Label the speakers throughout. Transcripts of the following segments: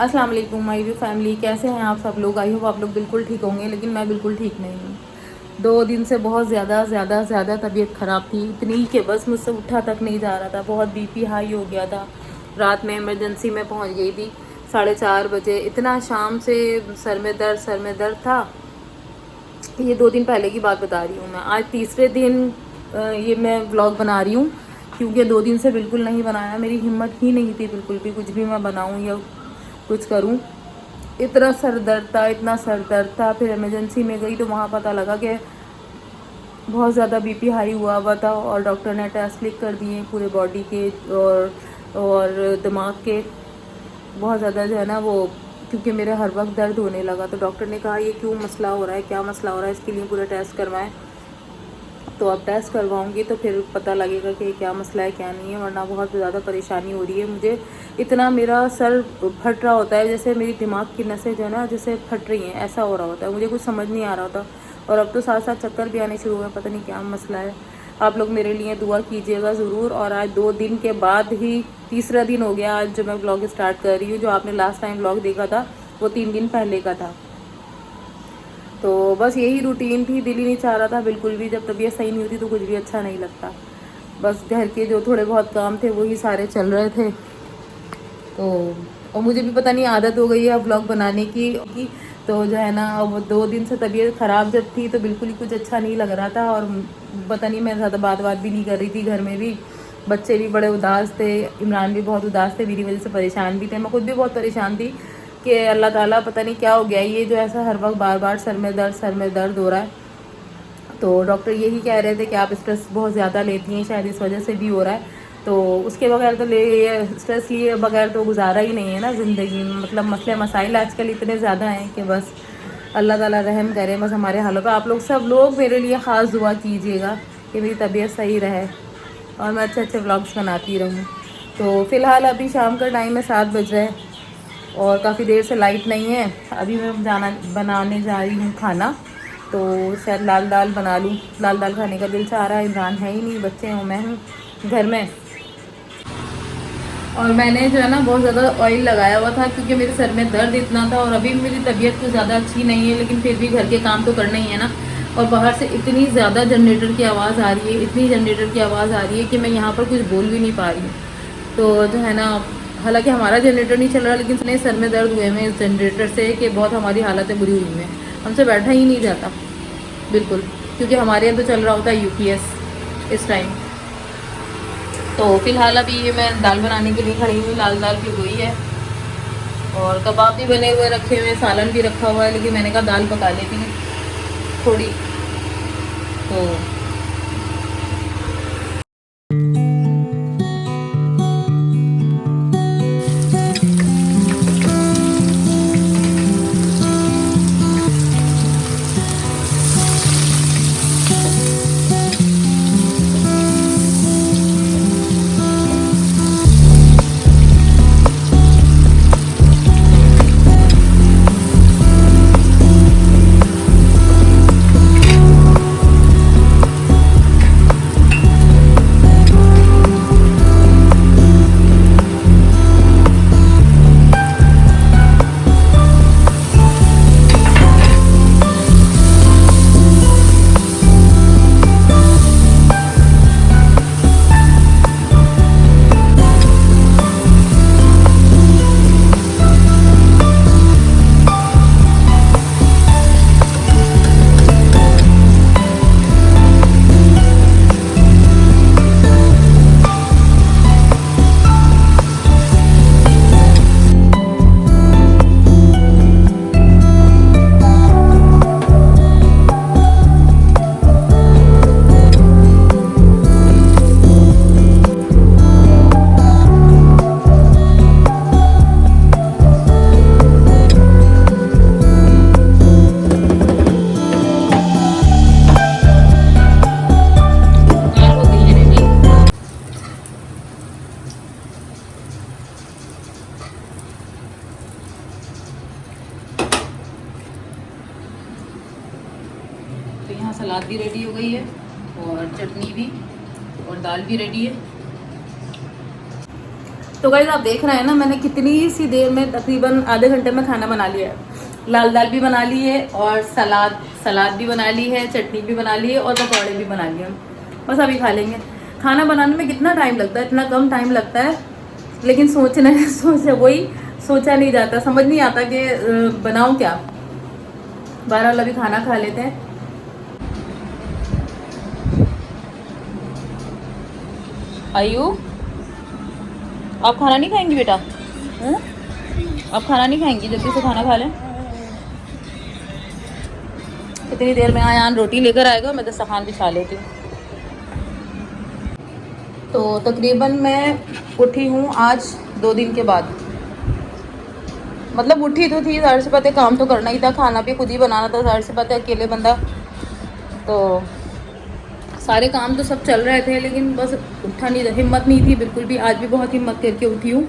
Speaker 1: अस्सलाम वालेकुम my view family, कैसे हैं आप सब लोग। आई होप आप लोग बिल्कुल ठीक होंगे, लेकिन मैं बिल्कुल ठीक नहीं हूँ। 2 दिन से बहुत ज़्यादा तबीयत ख़राब थी, इतनी कि बस मुझसे उठा तक नहीं जा रहा था। बहुत बीपी हाई हो गया था। रात में इमरजेंसी में पहुँच गई थी 4:30 बजे। इतना शाम से सर में दर्द था। ये 2 दिन पहले की बात बता रही हूँ मैं। आज तीसरे दिन ये मैं व्लॉग बना रही हूँ, क्योंकि 2 दिन से बिल्कुल नहीं बनाया। मेरी हिम्मत ही नहीं थी बिल्कुल भी कुछ भी मैं बनाऊँ या कुछ करूं। इतना सर दर्द था। फिर इमरजेंसी में गई तो वहाँ पता लगा कि बहुत ज़्यादा बीपी हाई हुआ हुआ था, और डॉक्टर ने टेस्ट लिख कर दिए पूरे बॉडी के और दिमाग के। बहुत ज़्यादा जो है ना वो, क्योंकि मेरे हर वक्त दर्द होने लगा, तो डॉक्टर ने कहा ये क्यों मसला हो रहा है, क्या मसला हो रहा है, इसके लिए पूरे टेस्ट करवाएं। तो अब टेस्ट करवाऊंगी तो फिर पता लगेगा कि क्या मसला है क्या नहीं है, वरना बहुत ज़्यादा परेशानी हो रही है मुझे। इतना मेरा सर फट रहा होता है, जैसे मेरी दिमाग की नसें जो है ना जैसे फट रही हैं, ऐसा हो रहा होता है। मुझे कुछ समझ नहीं आ रहा होता, और अब तो साथ साथ चक्कर भी आने शुरू हुए। पता नहीं क्या मसला है। आप लोग मेरे लिए दुआ कीजिएगा ज़रूर। और आज 2 दिन के बाद ही तीसरा दिन हो गया आज जो मैं ब्लॉग स्टार्ट कर रही हूँ। जो आपने लास्ट टाइम ब्लॉग देखा था वो 3 दिन पहले का था। तो बस यही रूटीन थी, दिल ही नहीं चाह रहा था बिल्कुल भी। जब तबीयत सही नहीं होती तो कुछ भी अच्छा नहीं लगता। बस घर के जो थोड़े बहुत काम थे वही सारे चल रहे थे। तो और मुझे भी पता नहीं आदत हो गई है व्लॉग बनाने की। तो जो है ना, अब 2 दिन से तबीयत ख़राब जब थी तो बिल्कुल ही कुछ अच्छा नहीं लग रहा था। और पता नहीं, मैं ज़्यादा बात भी नहीं कर रही थी घर में भी। बच्चे भी बड़े उदास थे, इमरान भी बहुत उदास थे, मेरी वजह से परेशान भी थे। मैं खुद भी बहुत परेशान थी कि अल्लाह ताला पता नहीं क्या हो गया, ये जो ऐसा हर वक्त बार बार सर में दर्द हो रहा है। तो डॉक्टर यही कह रहे थे कि आप स्ट्रेस बहुत ज़्यादा लेती हैं, शायद इस वजह से भी हो रहा है। तो उसके बगैर तो स्ट्रेस लिए बगैर तो गुजारा ही नहीं है ना ज़िंदगी में। मतलब मसले मसाइल आजकल इतने ज़्यादा हैं कि बस अल्लाह ताला रहम करे बस हमारे हालों पे। आप लोग सब लोग मेरे लिए ख़ास दुआ कीजिएगा कि मेरी तबीयत सही रहे और मैं अच्छे अच्छे व्लॉग्स बनाती रहूँ। तो फ़िलहाल अभी शाम का टाइम है, 7 बज रहे हैं, और काफ़ी देर से लाइट नहीं है। अभी मैं बनाने जा रही हूँ खाना। तो शायद लाल दाल बना लूँ। लाल दाल खाने का दिल चाह रहा है। इमरान है ही नहीं, बच्चे हूँ, मैं हूँ घर में। और मैंने जो है ना बहुत ज़्यादा ऑयल लगाया हुआ था, क्योंकि मेरे सर में दर्द इतना था। और अभी मेरी तबीयत तो ज़्यादा अच्छी नहीं है, लेकिन फिर भी घर के काम तो करना ही है ना। और बाहर से इतनी ज़्यादा जनरेटर की आवाज़ आ रही है, इतनी जनरेटर की आवाज़ आ रही है कि मैं यहाँ पर कुछ बोल भी नहीं पा रही हूँ। तो जो है ना, हालांकि हमारा जनरेटर नहीं चल रहा, लेकिन इतने सर में दर्द हुए हैं इस जनरेटर से कि बहुत हमारी हालतें बुरी हुई हैं। हमसे बैठा ही नहीं जाता बिल्कुल, क्योंकि हमारे यहाँ तो चल रहा होता है यूपीएस इस टाइम। तो फिलहाल अभी ये मैं दाल बनाने के लिए खड़ी हुई। लाल दाल भिगोई है, और कबाब भी बने हुए रखे हुए हैं, सालन भी रखा हुआ है, लेकिन मैंने कहा दाल पका लेती हूँ थोड़ी। तो दाल हो गई है रेडी। तो यहाँ सलाद भी रेडी हो गई है, और चटनी भी, और दाल भी रेडी है। तो गाइस आप देख रहे हैं ना, मैंने कितनी सी देर में, तकरीबन आधे घंटे में खाना बना लिया है। लाल दाल भी बना ली है और सलाद भी बना ली है, चटनी भी बना ली है और पकौड़े भी बना लिए। बस अभी खा लेंगे। खाना बनाने में कितना टाइम लगता है, इतना कम टाइम लगता है, लेकिन सोचा नहीं जाता, समझ नहीं आता कि बनाऊं क्या। बहरहाल अभी खाना खा लेते हैं। आयु, आप खाना नहीं खाएंगी बेटा? आप खाना नहीं खाएंगी? जल्दी से खाना खा लें। इतनी देर में आयान रोटी लेकर आएगा, मैं दस्तरखान बिछा लेती हूँ। तो तकरीबन मैं उठी हूँ आज 2 दिन के बाद। मतलब उठी तो थी, ज़ाहिर सी बात है काम तो करना ही था, खाना भी खुद ही बनाना था, ज़ाहिर सी बात है अकेले बंदा, तो सारे काम तो सब चल रहे थे, लेकिन बस उठा नहीं, हिम्मत नहीं थी बिल्कुल भी। आज भी बहुत हिम्मत करके उठी हूँ,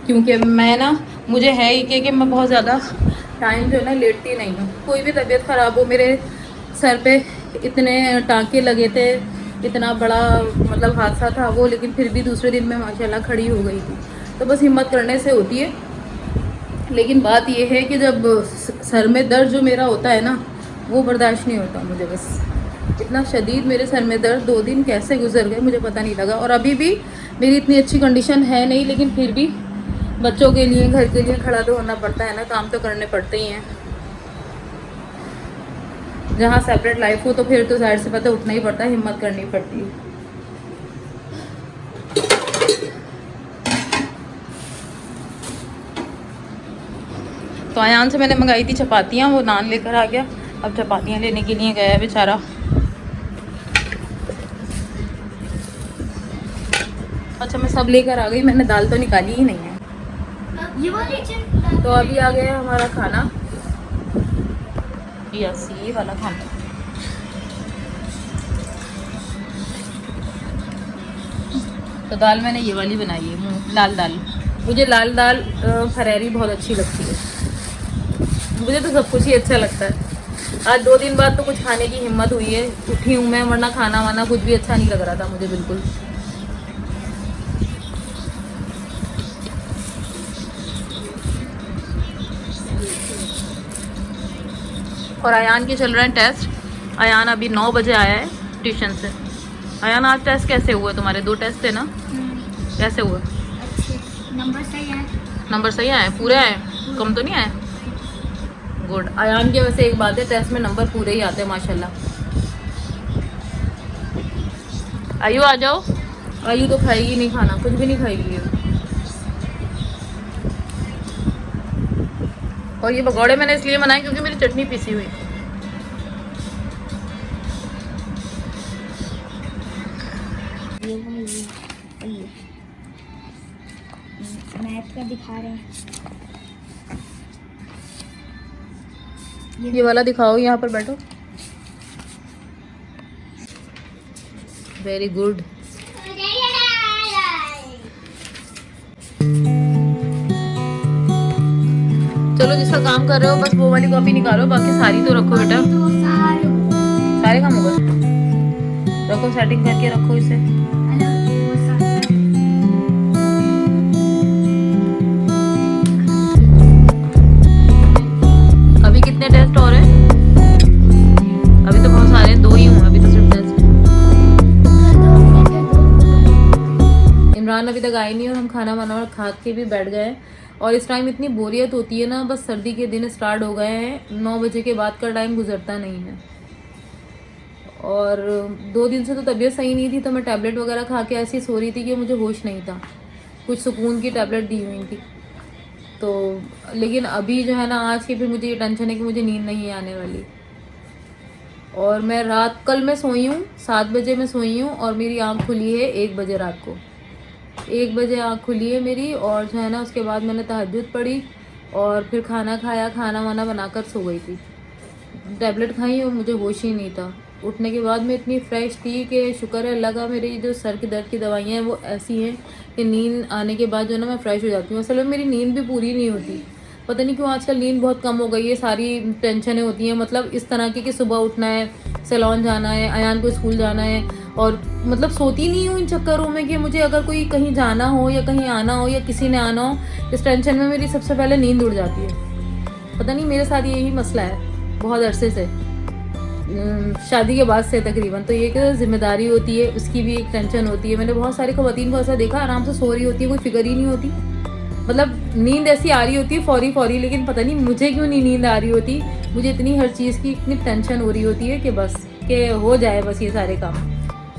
Speaker 1: क्योंकि मैं ना, मुझे है ही कि मैं बहुत ज़्यादा टाइम जो है ना लेटती नहीं हूँ। कोई भी तबीयत ख़राब हो, मेरे सर पे इतने टाँके लगे थे, इतना बड़ा मतलब हादसा था वो, लेकिन फिर भी दूसरे दिन में माशाल्लाह खड़ी हो गई थी। तो बस हिम्मत करने से होती है। लेकिन बात यह है कि जब सर में दर्द जो मेरा होता है ना, वो बर्दाश्त नहीं होता मुझे। बस इतना शदीद मेरे सर में दर्द 2 दिन कैसे गुजर गए मुझे पता नहीं लगा। और अभी भी मेरी इतनी अच्छी कंडीशन है नहीं, लेकिन फिर भी बच्चों के लिए, घर के लिए खड़ा तो होना पड़ता है ना, काम तो करने पड़ते ही हैं। जहाँ सेपरेट लाइफ हो तो फिर तो ज़ाहिर से पता उठना ही पड़ता है, हिम्मत करनी पड़ती है। तो आयान से मैंने मंगाई थी चपातियाँ, वो नान लेकर आ गया। अब चपातियाँ लेने के लिए गया है बेचारा। अच्छा मैं सब लेकर आ गई, मैंने दाल तो निकाली ही नहीं है। तो अभी आ गया हमारा खाना, यस ये वाला खाना। तो दाल मैंने ये वाली बनाई है, लाल दाल। मुझे लाल दाल फरहरी बहुत अच्छी लगती है। मुझे तो सब कुछ ही अच्छा लगता है। आज 2 दिन बाद तो कुछ खाने की हिम्मत हुई है, उठी हूँ मैं, वरना खाना वाना कुछ भी अच्छा नहीं लग रहा था मुझे बिल्कुल। और आयान के चल रहे हैं टेस्ट। आयान अभी 9 बजे आया है ट्यूशन से। आयान आज टेस्ट कैसे हुए तुम्हारे? 2 टेस्ट थे ना, कैसे हुए?
Speaker 2: नंबर सही है।
Speaker 1: नंबर सही आए? पूरे आए? कम तो नहीं आए? गुड। आयान के वैसे एक बात है, टेस्ट में नंबर पूरे ही आते हैं माशाल्लाह। आयु आ जाओ। आयु तो खाएगी नहीं खाना, कुछ भी नहीं खाएगी। और ये पकौड़े मैंने इसलिए बनाए क्योंकि मेरी चटनी पिसी हुई।
Speaker 2: मैथ का दिखा रहे हैं।
Speaker 1: ये वाला दिखाओ, यहाँ पर बैठो। Very good. चलो जिसका काम कर रहे हो बस वो वाली कॉपी निकालो, बाकी सारी तो रखो बेटा। सारे काम होगा, रखो, सेटिंग करके रखो इसे। अभी कितने टेस्ट और हैं? अभी तो बहुत सारे, 2 ही हुए अभी तो सिर्फ टेस्ट। इमरान अभी तक आए नहीं और हम खाना बना और खा के भी बैठ गए। और इस टाइम इतनी बोरियत होती है ना, बस सर्दी के दिन स्टार्ट हो गए हैं, 9 बजे के बाद का टाइम गुजरता नहीं है। और 2 दिन से तो तबीयत सही नहीं थी, तो मैं टैबलेट वगैरह खा के ऐसी सो रही थी कि मुझे होश नहीं था। कुछ सुकून की टैबलेट दी हुई थी तो, लेकिन अभी जो है ना, आज की फिर मुझे ये टेंशन है कि मुझे नींद नहीं आने वाली। और मैं कल मैं सोई हूँ 7 बजे मैं सोई हूँ और मेरी आँख खुली है 1 बजे रात को। 1 बजे आँख खुली है मेरी। और जो है ना, उसके बाद मैंने तहज्जुद पढ़ी और फिर खाना खाया, खाना वाना बनाकर सो गई थी। टैबलेट खाई और मुझे होश ही नहीं था। उठने के बाद मैं इतनी फ्रेश थी कि शुक्र है अल्लाह का, मेरी जो सर के दर्द की दवाइयाँ हैं वो ऐसी हैं कि नींद आने के बाद जो है ना मैं फ़्रेश हो जाती हूँ। असल में मेरी नींद भी पूरी नहीं होती, पता नहीं क्यों आजकल नींद बहुत कम हो गई है। सारी टेंशनें होती हैं, मतलब इस तरह की कि सुबह उठना है, सैलून जाना है, अयान को स्कूल जाना है, और मतलब सोती नहीं हूँ इन चक्करों में कि मुझे अगर कोई कहीं जाना हो या कहीं आना हो या किसी ने आना हो, इस टेंशन में मेरी सबसे पहले नींद उड़ जाती है। पता नहीं मेरे साथ यही मसला है बहुत अरसे से, शादी के बाद से तकरीबन। तो ये कि जिम्मेदारी होती है, उसकी भी एक टेंशन होती है। मैंने बहुत सारी ख़वातीन को ऐसा देखा, आराम से सो रही होती है, कोई फिक्र ही नहीं होती, मतलब नींद ऐसी आ रही होती है फौरी फौरी, लेकिन पता नहीं मुझे क्यों नहीं नींद आ रही होती। मुझे इतनी हर चीज़ की इतनी टेंशन हो रही होती है कि बस के हो जाए बस ये सारे काम।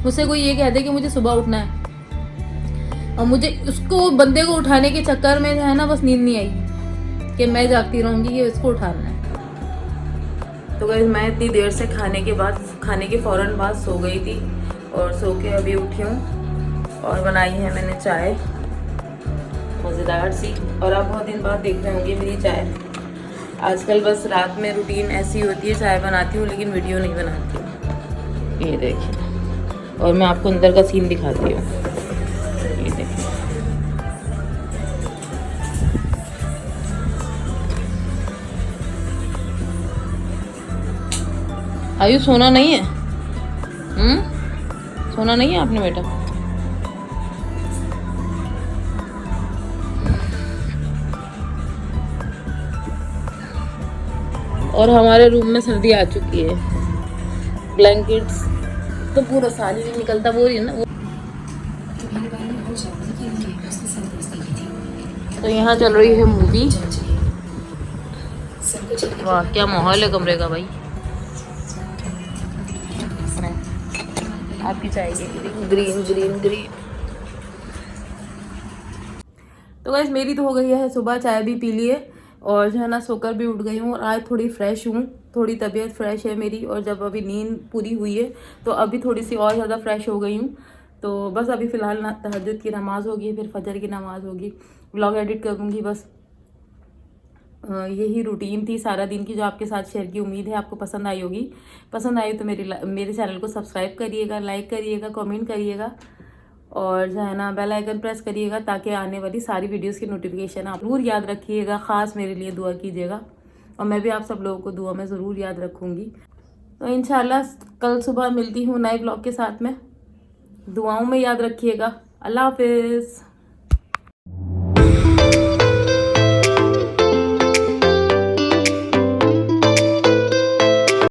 Speaker 1: मुझसे कोई ये कह दे कि मुझे सुबह उठना है और मुझे उसको बंदे को उठाने के चक्कर में जो है ना बस नींद नहीं आई कि मैं जागती रहूँगी कि उसको उठाना है। तो गाइस मैं इतनी देर से खाने के फ़ौरन बाद सो गई थी और सो के अभी उठी हूँ और बनाई है मैंने चाय मज़ेदार सी। और आप बहुत दिन बाद देख रहे होंगे मेरी चाय। आजकल बस रात में रूटीन ऐसी होती है, चाय बनाती हूँ लेकिन वीडियो नहीं बनाती हूँ। ये देखिए, और मैं आपको अंदर का सीन दिखाती हूँ। ये देखिए, आयु सोना नहीं है? सोना नहीं है आपने बेटा? और हमारे रूम में सर्दी आ चुकी है, ब्लैंकेट्स तो पूरा साल ही नहीं निकलता, वो रही है ना वो। तो यहाँ चल रही है मूवी। वाह क्या माहौल है कमरे का भाई। आपकी चाय ग्रीन ग्रीन ग्रीन। तो गाइस मेरी तो हो गई है सुबह, चाय भी पी ली है और जो है ना सोकर भी उठ गई हूँ और आज थोड़ी फ्रेश हूँ, थोड़ी तबीयत फ्रेश है मेरी। और जब अभी नींद पूरी हुई है तो अभी थोड़ी सी और ज़्यादा फ्रेश हो गई हूँ। तो बस अभी फ़िलहाल ना तहज्जुद की नमाज़ होगी, फिर फजर की नमाज़ होगी, व्लॉग एडिट करूँगी। बस यही रूटीन थी सारा दिन की जो आपके साथ शेयर की। उम्मीद है आपको पसंद आई होगी। पसंद आई तो मेरे चैनल को सब्सक्राइब करिएगा, लाइक करिएगा, कमेंट करिएगा और जो है ना बेल आइकन प्रेस करिएगा ताकि आने वाली सारी वीडियोस की नोटिफिकेशन आप ज़रूर याद रखिएगा। ख़ास मेरे लिए दुआ कीजिएगा और मैं भी आप सब लोगों को दुआ में ज़रूर याद रखूँगी। तो इंशाल्लाह कल सुबह मिलती हूँ नए ब्लॉग के साथ में। दुआओं में याद रखिएगा। अल्लाह हाफिज़।